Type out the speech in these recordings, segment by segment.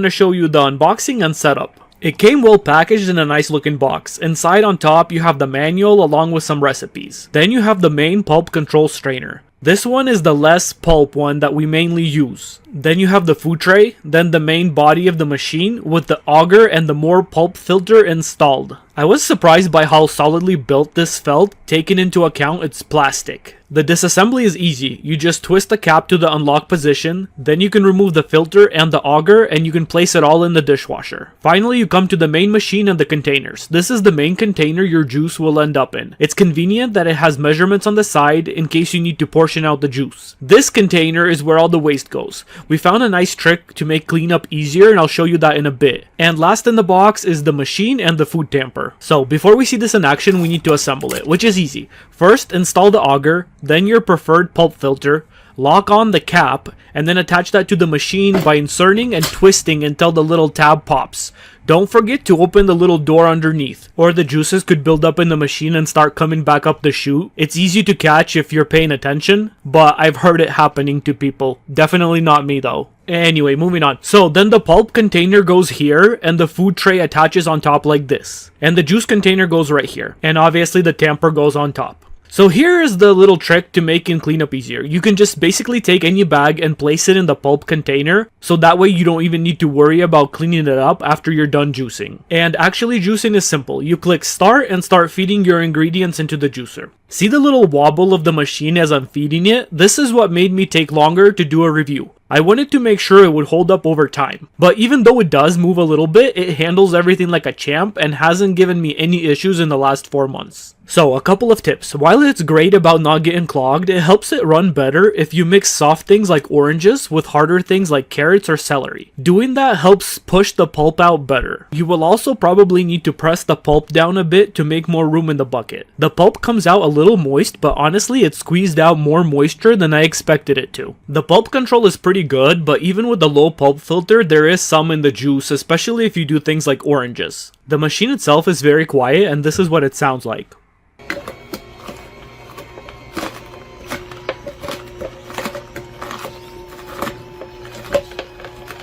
to show you the unboxing and setup. It came well packaged in a nice looking box. Inside on top you have the manual along with some recipes. Then you have the main pulp control strainer. This one is the less pulp one that we mainly use. Then you have the food tray, then the main body of the machine with the auger and the more pulp filter installed. I was surprised by how solidly built this felt, taking into account its plastic. The disassembly is easy. You just twist the cap to the unlock position, then you can remove the filter and the auger and you can place it all in the dishwasher. Finally, you come to the main machine and the containers. This is the main container your juice will end up in. It's convenient that it has measurements on the side in case you need to portion out the juice. This container is where all the waste goes. We found a nice trick to make cleanup easier and I'll show you that in a bit. And last in the box is the machine and the food tamper. So before we see this in action, we need to assemble it, which is easy. First, install the auger, then your preferred pulp filter, lock on the cap, and then attach that to the machine by inserting and twisting until the little tab pops. Don't forget to open the little door underneath, or the juices could build up in the machine and start coming back up the chute. It's easy to catch if you're paying attention, but I've heard it happening to people. Definitely not me though. Anyway, moving on. So then the pulp container goes here and the food tray attaches on top like this. And the juice container goes right here. And obviously the tamper goes on top. So here is the little trick to making cleanup easier. You can just basically take any bag and place it in the pulp container, so that way you don't even need to worry about cleaning it up after you're done juicing. And actually juicing is simple. You click start and start feeding your ingredients into the juicer. See the little wobble of the machine as I'm feeding it? This is what made me take longer to do a review. I wanted to make sure it would hold up over time. But even though it does move a little bit, it handles everything like a champ and hasn't given me any issues in the last 4 months. So, a couple of tips. While it's great about not getting clogged, it helps it run better if you mix soft things like oranges with harder things like carrots or celery. Doing that helps push the pulp out better. You will also probably need to press the pulp down a bit to make more room in the bucket. The pulp comes out a little moist, but honestly it squeezed out more moisture than I expected it to. The pulp control is pretty good, but even with the low pulp filter, there is some in the juice, especially if you do things like oranges. The machine itself is very quiet, and this is what it sounds like.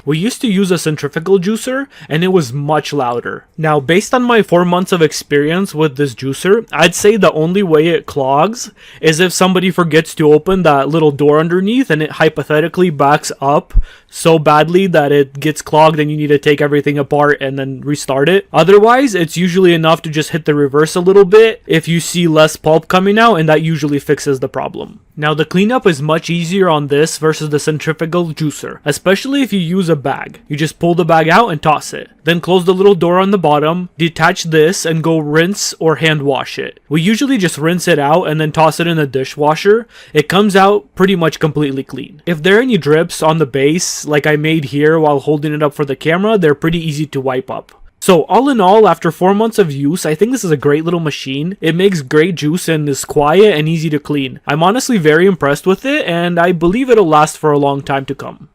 We used to use a centrifugal juicer and it was much louder. Now, based on my 4 months of experience with this juicer, I'd say the only way it clogs is if somebody forgets to open that little door underneath and it hypothetically backs up so badly that it gets clogged and you need to take everything apart and then restart it. Otherwise, it's usually enough to just hit the reverse a little bit if you see less pulp coming out, and that usually fixes the problem. Now, the cleanup is much easier on this versus the centrifugal juicer, especially if you use a bag. You just pull the bag out and toss it. Then close the little door on the bottom, detach this, and go rinse or hand wash it. We usually just rinse it out and then toss it in the dishwasher. It comes out pretty much completely clean. If there are any drips on the base, like I made here while holding it up for the camera, they're pretty easy to wipe up. So all in all, after 4 months of use, I think this is a great little machine. It makes great juice and is quiet and easy to clean. I'm honestly very impressed with it, and I believe it'll last for a long time to come.